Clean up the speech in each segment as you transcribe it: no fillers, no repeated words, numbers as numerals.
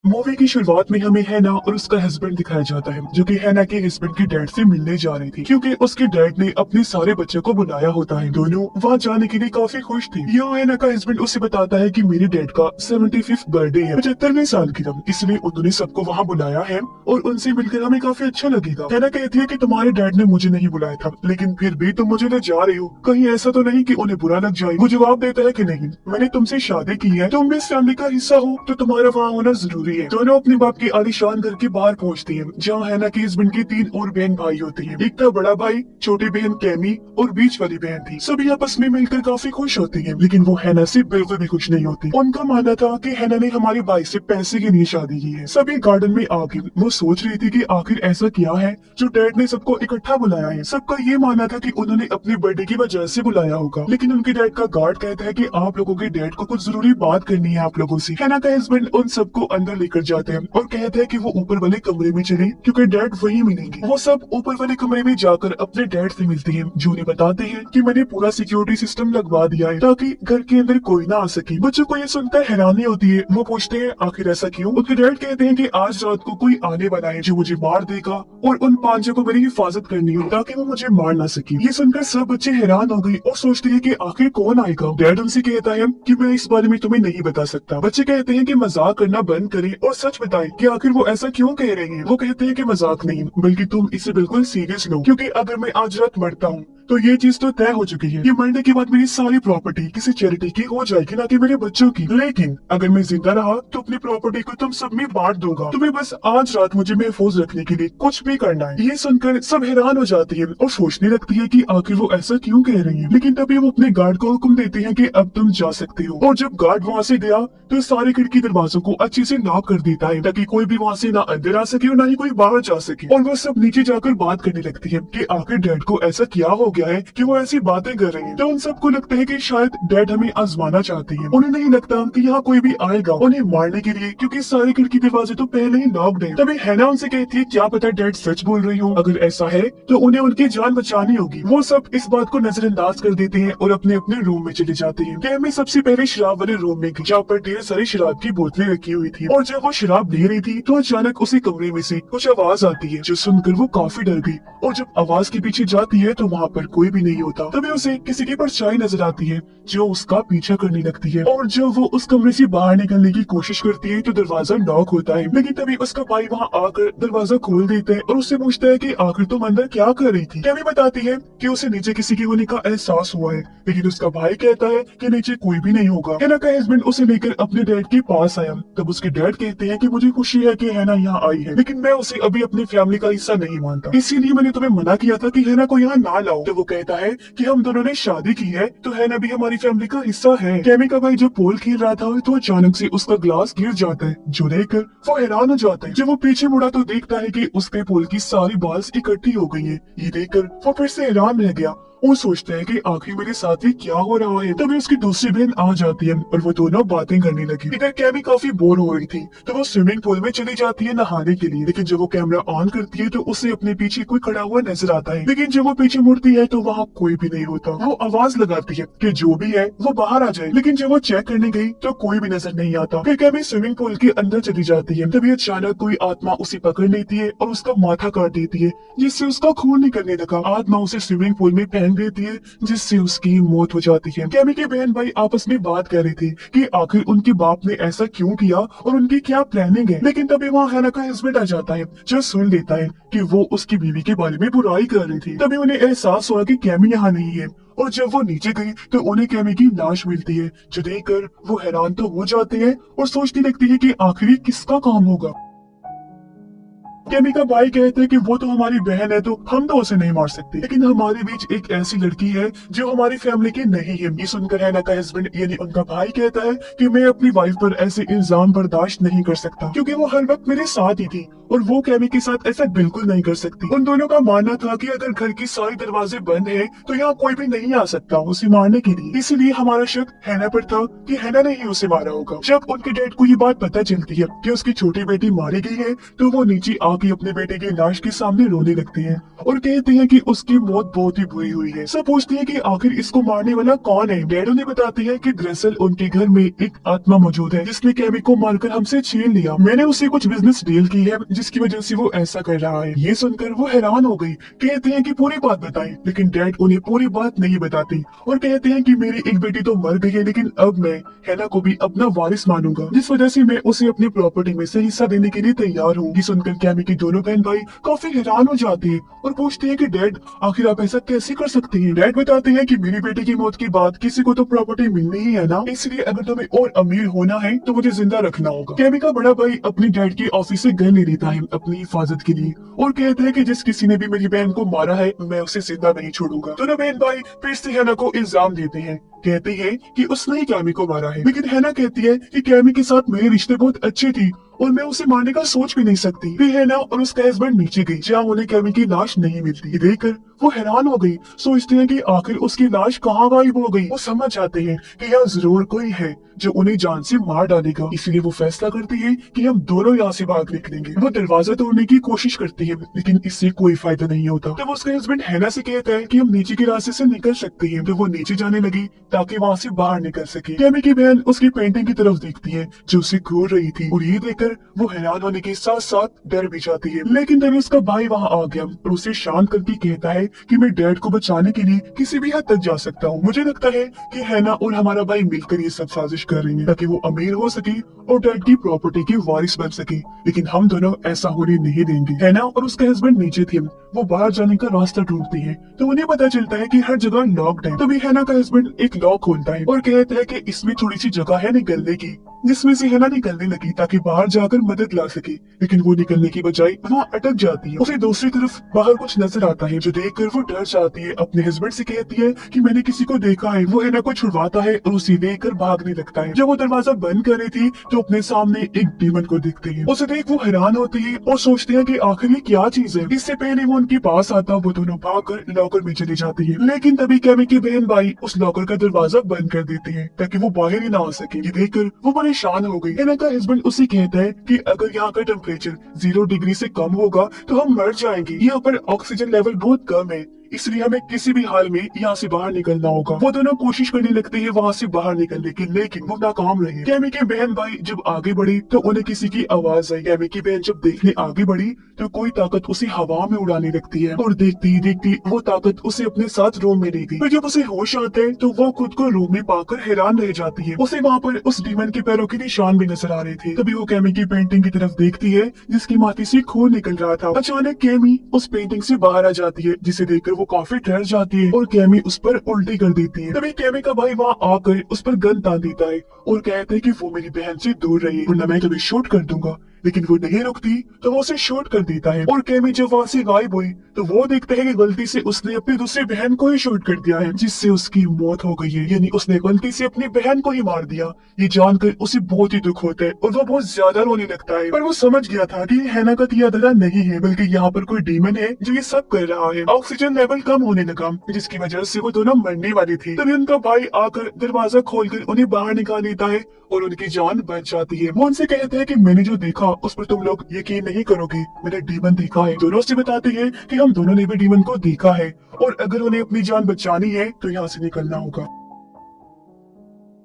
Movie की शुरुआत में हमें हैना और उसका हस्बैंड दिखाया जाता है, जो कि हैना के हस्बैंड के डैड से मिलने जा रही थी, क्योंकि उसके डैड ने अपने सारे बच्चों को बुलाया होता है। दोनों वहाँ जाने के लिए काफी खुश थे। यहाँ हैना का हस्बैंड उसे बताता है कि मेरे डैड का 75th बर्थडे है, 75वें साल की तरफ, इसलिए उन्होंने सबको वहाँ बुलाया है और उनसे मिलकर हमें काफी अच्छा लगेगा। हैना कहती है कि तुम्हारे डैड ने मुझे नहीं बुलाया था, लेकिन फिर भी तुम मुझे ले जा रही हो, कहीं ऐसा तो नहीं कि उन्हें बुरा लग जाए। वो जवाब देता है कि नहीं, मैंने तुमसे शादी की है, तुम इस फैमिली का हिस्सा हो, तो तुम्हारा वहाँ होना जरूरी है। दोनों अपने बाप के आलीशान घर के बाहर पहुंचती हैं, जहाँ हैना के हस्बैंड की 3 और बहन भाई होते हैं। एक था बड़ा भाई, छोटी बहन कैमी और बीच वाली बहन थी। सभी आपस में मिलकर काफी खुश होते हैं, लेकिन वो हैना से बिल्कुल भी खुश नहीं होती। उनका मानना था कि हैना ने हमारे भाई से पैसे के लिए शादी की है। सभी गार्डन में आके वो सोच रही थी कि आखिर ऐसा क्या है जो डैड ने सबको इकट्ठा बुलाया है। सबका ये मानना था कि उन्होंने अपने बर्थडे की वजह से बुलाया होगा, लेकिन उनके डैड का गार्ड कहता है कि आप लोगों के डैड को कुछ जरूरी बात करनी है आप लोगों से। हैना का हस्बैंड उन सबको अंदर लेकर जाते हैं और कहते हैं कि वो ऊपर वाले कमरे में चले, क्योंकि डैड वहीं मिलेंगे। वो सब ऊपर वाले कमरे में जाकर अपने डैड से मिलते हैं, जो उन्हें बताते हैं कि मैंने पूरा सिक्योरिटी सिस्टम लगवा दिया है ताकि घर के अंदर कोई ना आ सके। बच्चों को ये सुनकर हैरानी होती है। वो पूछते हैं आखिर ऐसा क्यों। उनके डैड कहते हैं कि आज रात को कोई आने वाला है जो मुझे मार देगा और उन 5 को मेरी हिफाजत करनी हो ताकि वो मुझे मार ना सके। ये सुनकर सब बच्चे हैरान हो गए और सोचते हैं कि आखिर कौन आएगा। डैड उनसे कहता है कि मैं इस बारे में तुम्हें नहीं बता सकता। बच्चे कहते हैं कि मजाक करना बंद करें और सच बताएं कि आखिर वो ऐसा क्यों कह रहे हैं। वो कहते हैं कि मजाक नहीं, बल्कि तुम इसे बिल्कुल सीरियस लो, क्योंकि अगर मैं आज रात मरता हूँ तो ये चीज तो तय हो चुकी है, ये मरने के बाद मेरी सारी प्रॉपर्टी किसी चैरिटी की हो जाएगी, ना कि मेरे बच्चों की। लेकिन अगर मैं जिंदा रहा तो अपनी प्रॉपर्टी को तुम सब में बांट दूंगा। तुम्हें बस आज रात मुझे महफूज रखने के लिए कुछ भी करना है। ये सुनकर सब हैरान हो जाती है और सोचने लगती है कि आखिर वो ऐसा क्यों कह रही है। लेकिन तभी वो अपने गार्ड को हुक्म देते हैं कि अब तुम जा सकते हो। और जब गार्ड वहाँ से गया तो सारे खिड़की दरवाजों को अच्छे से लॉक कर देता है, ताकि कोई भी वहाँ से ना अंदर आ सके और ना ही कोई बाहर जा सके। और वो सब नीचे जाकर बात करने लगती है कि आखिर डैड को ऐसा क्या हो गया है कि वो ऐसी बातें कर रही हैं। तो उन सबको लगता है कि शायद डैड हमें आजमाना चाहते हैं। उन्हें नहीं लगता कि यहाँ कोई भी आएगा उन्हें मारने के लिए, क्योंकि सारे खिड़की दरवाजे तो पहले ही लॉक्ड हैं। तभी हैना उनसे कहती है क्या पता डैड सच बोल रही हो, अगर ऐसा है तो उन्हें उनकी जान बचानी होगी। वो सब इस बात को नजरअंदाज कर देते हैं और अपने अपने रूम में चले जाते हैं। कैमी सबसे पहले शराब वाले रूम में गई, जहाँ पर ढेर सारी शराब की बोतलें रखी हुई थी। और जब वो शराब ले रही थी तो अचानक उसी कमरे में से कुछ आवाज आती है, जो सुनकर वो काफी डर गई। और जब आवाज के पीछे जाती है तो वहाँ पर कोई भी नहीं होता। तभी उसे किसी की परछाई नजर आती है जो उसका पीछा करने लगती है। और जब वो उस कमरे से बाहर निकलने की कोशिश करती है तो दरवाजा लॉक होता है। लेकिन तभी उसका भाई वहाँ आकर दरवाजा खोल देता है और उससे पूछता है कि आखिर तुम अंदर क्या कर रही थी। कैमी बताती है कि उसे नीचे किसी के होने का एहसास हुआ है, लेकिन उसका भाई कहता है कि नीचे कोई भी नहीं होगा। हैना का हस्बैंड उसे लेकर अपने डैड के पास आया। तब उसके डैड कहते हैं कि मुझे खुशी है कि हैना यहाँ आई है, लेकिन मैं उसे अभी अपनी फैमिली का हिस्सा नहीं मानता, इसीलिए मैंने तुम्हें मना किया था कि हैना को यहाँ ना लाओ। तो वो कहता है कि हम दोनों ने शादी की है तो हैना भी हमारी फैमिली का हिस्सा है। कैमी का भाई जब पोल खेल रहा था तो अचानक से उसका ग्लास गिर जाता है, जो देखकर वो हैरान हो जाता है। जब वो पीछे मुड़ा तो देखता है कि उसके पोल की सारी बॉल्स इकट्ठी हो गई है। ये देखकर वो फिर से हैरान रह गया। वो सोचता है कि आखिर मेरे साथ ही क्या हो रहा है। तभी उसकी दूसरी बहन आ जाती है और वो दोनों बातें करने लगी। इधर कैमी काफी बोर हो रही थी तो वो स्विमिंग पूल में चली जाती है नहाने के लिए, लेकिन जब वो कैमरा ऑन करती है तो उसे अपने पीछे कोई खड़ा हुआ नजर आता है। लेकिन जब वो पीछे मुड़ती है तो वहाँ कोई भी नहीं होता। वो आवाज लगाती है कि जो भी है वो बाहर आ जाए, लेकिन जब वो चेक करने गई तो कोई भी नजर नहीं आता। फिर कैमी स्विमिंग पूल के अंदर चली जाती है। तभी अचानक कोई आत्मा उसे पकड़ लेती है और उसका माथा काट देती है, जिससे उसका खून निकलने लगा। आत्मा उसे स्विमिंग पूल में फेंक देती है, जिससे उसकी मौत हो जाती है। कैमी के बहन भाई आपस में बात कर रहे थे कि आखिर उनके बाप ने ऐसा क्यों किया और उनकी क्या प्लानिंग है। लेकिन तभी वहाँ हैना का हस्बैंड आ जाता है, जो सुन लेता है कि वो उसकी बीवी के बारे में बुराई कर रही थी। तभी उन्हें एहसास हुआ कि कैमी यहाँ नहीं है। और जब वो नीचे गई तो उन्हें कैमी की लाश मिलती है, जो देखकर वो हैरान तो हो जाते हैं और सोचने लगती है कि आखिर ये किसका काम होगा। कैमी का भाई कहते हैं कि वो तो हमारी बहन है तो हम तो उसे नहीं मार सकते, लेकिन हमारे बीच एक ऐसी लड़की है जो हमारी फैमिली की नहीं है। ये सुनकर हैना का हस्बैंड यानी उनका भाई कहता है कि मैं अपनी वाइफ पर ऐसे इल्जाम बर्दाश्त नहीं कर सकता, क्योंकि वो हर वक्त मेरे साथ ही थी और वो कैमी के साथ ऐसा बिल्कुल नहीं कर सकती। उन दोनों का मानना था कि अगर घर की सारी दरवाजे बंद है तो यहाँ कोई भी नहीं आ सकता उसे मारने के लिए। इसीलिए हमारा शक हैना पर था कि हैना ने ही उसे मारा होगा। जब उनके डैड को ये बात पता चलती है कि उसकी छोटी बेटी मारी गई है तो वो नीचे आके अपने बेटे की लाश के सामने रोने लगते हैं और कहते हैं कि उसकी मौत बहुत ही बुरी हुई है। सब पूछते हैं कि आखिर इसको मारने वाला कौन है। डैड उन्हें बताते हैं कि दरअसल उनके घर में एक आत्मा मौजूद है जिसने कैमी को मारकर हमसे छीन लिया। मैंने उसे कुछ बिजनेस डील की है जिसकी वजह से वो ऐसा कर रहा है। ये सुनकर वो हैरान हो गई। कहते हैं कि पूरी बात बताएं, लेकिन डैड उन्हें पूरी बात नहीं बताती और कहते हैं कि मेरी एक बेटी तो मर गई है, लेकिन अब मैं हैना को भी अपना वारिस मानूंगा, जिस वजह से मैं उसे अपनी प्रॉपर्टी में से हिस्सा देने के लिए तैयार हूँ। ये सुनकर कैमी की दोनों बहन भाई काफी हैरान हो जाते हैं और पूछते हैं कि डैड आखिर आप ऐसा कैसे कर सकते हैं। डैड बताते हैं कि मेरी बेटी की मौत के बाद किसी को तो प्रॉपर्टी मिलनी ही है ना, इसलिए अगर तुम्हें और अमीर होना है तो मुझे जिंदा रखना होगा। कैमी का बड़ा भाई अपनी डैड के ऑफिस से गन ले लेता है अपनी हिफाजत के लिए और कहते हैं कि जिस किसी ने भी मेरी बहन को मारा है मैं उसे जिंदा नहीं छोड़ूंगा। दोनों बहन भाई फिर से हैना को इल्जाम देते हैं, कहते हैं कि उसने ही कैमी को मारा है, लेकिन हैना कहती है कि कैमी के साथ मेरे रिश्ते बहुत अच्छे थे और मैं उसे मारने का सोच भी नहीं सकती। फिर हैना और उसका हस्बैंड नीचे गई जहाँ उन्हें कैमी की लाश नहीं मिलती। देखकर वो हैरान हो गई, सोचते हैं कि आखिर उसकी लाश कहाँ गायब हो गई। वो समझ जाते हैं कि यहाँ जरूर कोई है जो उन्हें जान से मार डालेगा, इसलिए वो फैसला करती है कि हम दोनों यहाँ से भाग निकलेंगे। वो दरवाजा तोड़ने की कोशिश करती है, लेकिन इससे कोई फायदा नहीं होता। तब उसका हस्बैंड हैना से कहता है कि हम नीचे के रास्ते से निकल सकते हैं। तो वो नीचे जाने लगी ताकि वहाँ से बाहर निकल सके। कैमी की बहन उसकी पेंटिंग की तरफ देखती है जो उसे घूर रही थी और ये देखकर वो हैरान होने के साथ साथ डर भी जाती है। लेकिन तभी उसका भाई वहाँ आ गया और उसे शांत करके कहता है कि मैं डैड को बचाने के लिए किसी भी हद तक जा सकता हूँ। मुझे लगता है कि हैना और हमारा भाई मिलकर ये सब साजिश कर रही है ताकि वो अमीर हो सके और डैड की प्रॉपर्टी के वारिस बन सके, लेकिन हम दोनों ऐसा होने नहीं देंगे। हैना और उसका हस्बैंड नीचे थे, वो बाहर जाने का रास्ता ढूंढती है तो उन्हें पता चलता है कि हर जगह लॉक्ड है। तभी हैना का हस्बैंड एक लॉक खोलता है और कहता है कि इसमें थोड़ी सी जगह है निकलने की, जिसमें से हैना निकलने लगी ताकि बाहर जाकर मदद ला सके, लेकिन वो निकलने की बजाय वहाँ अटक जाती है। उसे दूसरी तरफ बाहर कुछ नजर आता है जो देखकर वो डर जाती है। अपने हस्बैंड से कहती है कि मैंने किसी को देखा है। वो हैना को छुड़वाता है और उसे लेकर भागने लगता है। जब वो दरवाजा बंद कर रही थी तो अपने सामने एक डीमन को देखते हैं। उसे देख वो हैरान होती है और सोचते हैं कि आखिर ये क्या चीज है। इससे पहले वो उनके पास आता वो दोनों भागकर लॉकर में चली जाती है, लेकिन तभी कैमी की बहन भाई उस लॉकर का दरवाजा बंद कर देते हैं ताकि वो बाहर ही ना आ सके। ये देखकर वो परेशान हो गई। हैना का हस्बैंड उसे कहता है कि अगर यहाँ का टेम्परेचर 0 डिग्री से कम होगा तो हम मर जाएंगे। यहाँ पर ऑक्सीजन लेवल बहुत कम है, इसलिए हमें किसी भी हाल में यहाँ से बाहर निकलना होगा। वो दोनों कोशिश करने लगते हैं वहाँ से बाहर निकलने की, लेकिन वो नाकाम रहे। कैमी के बहन भाई जब आगे बढ़ी तो उन्हें किसी की आवाज आई। कैमी की बहन जब देखने आगे बढ़ी तो कोई ताकत उसे हवा में उड़ाने लगती है और देखती देखती वो ताकत उसे अपने साथ रूम में ले गई। फिर जब उसे होश आता है तो वो खुद को रूम में पाकर हैरान रह जाती है। उसे वहाँ पर उस डीमन के पैरों के निशान भी नजर आ रहे थे। तभी वो कैमी की पेंटिंग की तरफ देखती है जिसकी माथे से खून निकल रहा था। अचानक कैमी उस पेंटिंग से बाहर आ जाती है, जिसे देखकर वो काफी डर जाती है और कैमी उस पर उल्टी कर देती है। तभी कैमी का भाई वहाँ आकर उस पर गन तान देता है और कहता है कि वो मेरी बहन से दूर रही वरना मैं तुम्हें शूट कर दूंगा, लेकिन वो नहीं रुकती तो वो उसे शूट कर देता है। और कैमी जब वहाँ से गायब हुई तो वो देखते हैं कि गलती से उसने अपनी दूसरी बहन को ही शूट कर दिया है, जिससे उसकी मौत हो गई है। यानी उसने गलती से अपनी बहन को ही मार दिया। ये जानकर उसे बहुत ही दुख होता है और वो बहुत ज्यादा रोने लगता है। पर वो समझ गया था कि हैना का किया धरा नहीं है, बल्कि यहाँ पर कोई डीमन है जो ये सब कर रहा है। ऑक्सीजन लेवल कम होने लगा जिसकी वजह से वो दोनों मरने वाले थे। तभी उनका भाई आकर दरवाजा खोलकर उन्हें बाहर निकाल देता है और उनकी जान बच जाती है। वो उनसे कहते हैं कि मैंने जो देखा उस पर तुम लोग यकीन नहीं करोगे, मैंने डीमन देखा है। दोनों से बताते हैं कि हम दोनों ने भी डीमन को देखा है और अगर उन्हें अपनी जान बचानी है तो यहाँ से निकलना होगा।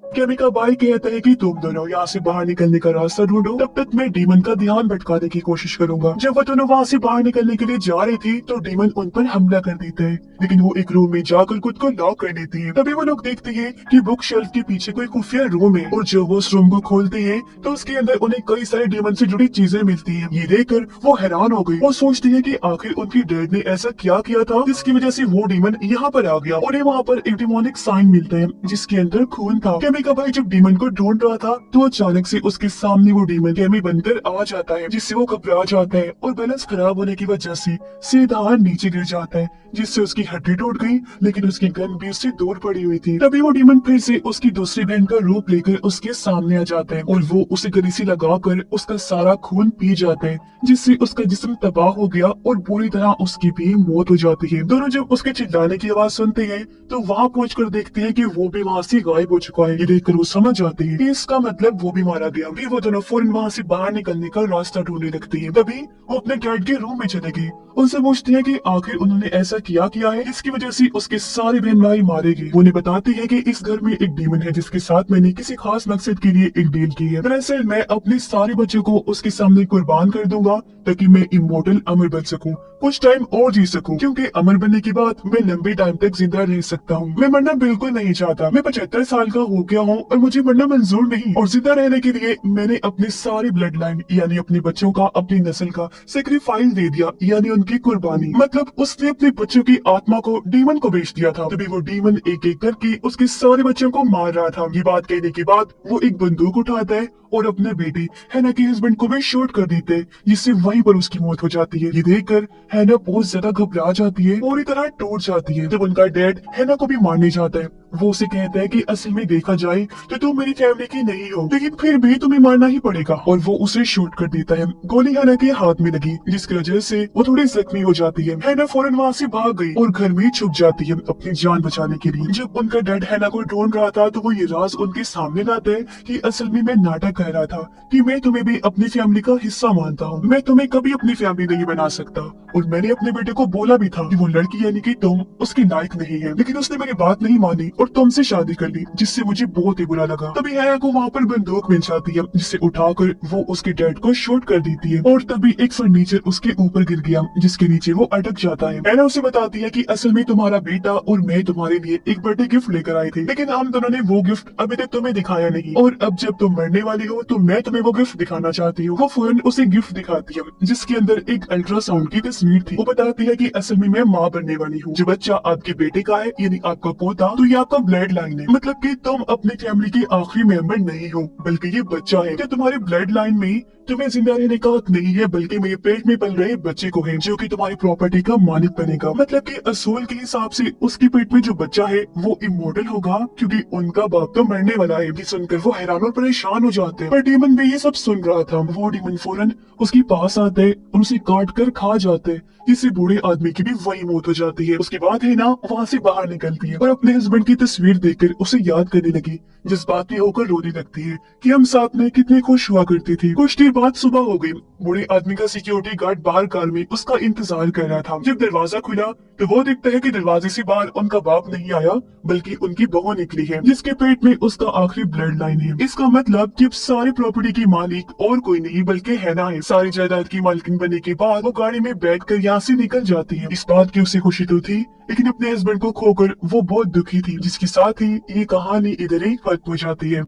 कैमी का भाई कहता है कि तुम दोनों यहाँ से बाहर निकलने का रास्ता ढूंढो, तब तक मैं डीमन का ध्यान भटकाने की कोशिश करूंगा। जब वो दोनों वहाँ से बाहर निकलने के लिए जा रही थी तो डीमन उन पर हमला कर देता है, लेकिन वो एक रूम में जाकर खुद को लॉक कर लेती है। तभी वो लोग देखते हैं कि बुक शेल्फ के पीछे कोई खुफिया रूम है और जब वो उस रूम को खोलते हैं तो उसके अंदर उन्हें कई सारे डीमन से जुड़ी चीजें मिलती है। ये देखकर वो हैरान हो गई और सोचती है कि आखिर उनकी डैड ने ऐसा क्या किया था जिसकी वजह से वो डीमन यहाँ पर आ गया। उन्हें वहाँ पर एक डिमोनिक साइन मिलता है जिसके अंदर खून था। यामी का भाई जब डीमन को ढूंढ रहा था तो अचानक से उसके सामने वो डीमन यामी बनकर आ जाता है, जिससे वो घबरा जाता है और बैलेंस खराब होने की वजह से सीधा नीचे गिर जाता है, जिससे उसकी हड्डी टूट गई, लेकिन उसकी गन भी उससे दूर पड़ी हुई थी। तभी वो डीमन फिर से उसकी दूसरी बहन का रूप लेकर उसके सामने आ जाता है और वो उसे गले से लगाकर उसका सारा खून पी जाता है, जिससे उसका जिस्म तबाह हो गया और बुरी तरह उसकी भी मौत हो जाती है। दोनों जब उसके चिल्लाने की आवाज सुनते हैं तो वहाँ पहुंचकर देखते हैं कि वो भी वहाँ से गायब हो चुका है। ये देखकर वो समझ जाते हैं कि इसका मतलब वो भी मारा गया। फिर वो दोनों फौरन वहाँ से बाहर निकलने का रास्ता ढूंढने लगते हैं। तभी वो अपने डैड के रूम में चले गए। उनसे पूछते हैं कि आखिर उन्होंने ऐसा किया है, इसकी वजह से उसके सारे बहन भाई मारे गए। वो उन्हें बताते हैं कि इस घर में एक डीमन है जिसके साथ मैंने किसी खास मकसद के लिए एक डील की है। दरअसल मैं अपने सारे बच्चों को उसके सामने कुर्बान कर दूंगा ताकि मैं इमोर्टल अमर बन सकूं, कुछ टाइम और जी सकूं, क्योंकि अमर बनने के बाद मैं लंबे टाइम तक जिंदा रह सकता हूं। मैं मरना बिल्कुल नहीं चाहता। मैं 75 साल का हो गया हूं और मुझे मरना मंजूर नहीं। और जिंदा रहने के लिए मैंने अपनी सारी ब्लड लाइन यानी अपने बच्चों का, अपनी नस्ल का सेक्रीफाइस दे दिया, यानी उनकी कुर्बानी। मतलब उसने अपने बच्चों की आत्मा को डीमन को बेच दिया था। तभी वो डीमन एक एक करके उसके सारे बच्चों को मार रहा था। ये बात कहने के बाद वो एक बंदूक उठाता है और अपने बेटे हैना के हस्बैंड को भी शूट कर देते हैं, जिससे वहीं पर उसकी मौत हो जाती है। ये देखकर हैना बहुत ज्यादा घबरा जाती है, पूरी तरह टूट जाती है। जब उनका डैड हैना को भी मारने जाता है, वो उसे कहता है कि असल में देखा जाए तो तुम मेरी फैमिली की नहीं हो, लेकिन फिर भी तुम्हें मारना ही पड़ेगा। और वो उसे शूट कर देता है। गोली हैना के हाथ में लगी, जिसकी वजह से वो थोड़ी जख्मी हो जाती है। हैना फौरन वहाँ से भाग गई और घर में छुप जाती है अपनी जान बचाने के लिए। जब उनका डैड हैना को ढूंढ रहा था तो वो ये राज उनके सामने लाता है कि असल में मैं नाटक कह रहा था कि मैं तुम्हें भी अपनी फैमिली का हिस्सा मानता हूँ, मैं तुम्हें कभी अपनी फैमिली नहीं बना सकता। और मैंने अपने बेटे को बोला भी था कि वो लड़की यानी कि तुम उसकी लायक नहीं है, लेकिन उसने मेरी बात नहीं मानी और तुमसे शादी कर ली, जिससे मुझे बहुत ही बुरा लगा। तभी हैना को वहाँ पर बंदूक मिल जाती है, जिसे उठाकर वो उसके डैड को शूट कर देती है। और तभी एक फर्नीचर उसके ऊपर गिर गया, जिसके नीचे वो अटक जाता है। हैना उसे बताती है कि असल में तुम्हारा बेटा और मैं तुम्हारे लिए एक बर्थडे गिफ्ट लेकर आए थे, लेकिन हम दोनों ने वो गिफ्ट अभी तक तुम्हें दिखाया नहीं, और अब जब तुम मरने वाली हो तो मैं तुम्हें वो गिफ्ट दिखाना चाहती हूँ। वो फौरन उसे गिफ्ट दिखाती है, जिसके अंदर एक अल्ट्रासाउंड की तस्वीर थी। वो बताती है कि असल में मैं माँ बनने वाली हूँ। जो बच्चा आपके बेटे का है यानी आपका पोता, तो ये आपका ब्लड लाइन है, मतलब कि तुम अपनी फैमिली के आखिरी मेंबर नहीं हो, बल्कि ये बच्चा है। क्या तुम्हारे ब्लड लाइन में तुम्हें जिंदा रहने का हक नहीं है, बल्कि मेरे पेट में पल रहे बच्चे को है, जो कि तुम्हारी प्रॉपर्टी का मालिक बनेगा। मतलब कि असूल के हिसाब से उसके पेट में जो बच्चा है वो इमोर्टल होगा, क्योंकि उनका बाप तो मरने वाला है। ये सुनकर वो हैरान और परेशान हो जाते हैं। पर डीमन भी ये सब सुन रहा था। वो डीमन फौरन उसके पास आता है और उसे काट कर खा जाते हैं, जिससे बूढ़े आदमी की भी वही मौत हो जाती है। उसके बाद है ना वहाँ से बाहर निकलती है और अपने हस्बैंड की तस्वीर देखकर उसे याद करने लगी, जज्बाती होकर रोने लगती है कि हम साथ में कितने खुश हुआ करती थी। कुछ देर बाद सुबह हो गई। बूढ़े आदमी का सिक्योरिटी गार्ड बाहर कार में उसका इंतजार कर रहा था। जब दरवाजा खुला तो वो देखता है कि दरवाजे से बाहर उनका बाप नहीं आया, बल्कि उनकी बहू निकली है, जिसके पेट में उसका आखिरी ब्लड लाइन है। इसका मतलब कि अब सारी प्रॉपर्टी की मालिक और कोई नहीं बल्कि हैना है। सारी जायदाद की मालकिन बनने के बाद वो गाड़ी में बैठकर यहाँ से निकल जाती है। इस बात की उसे खुशी तो थी, लेकिन अपने हस्बैंड को खोकर वो बहुत दुखी थी, जिसके साथ ही ये कहानी इधर ही खत्म हो जाती है।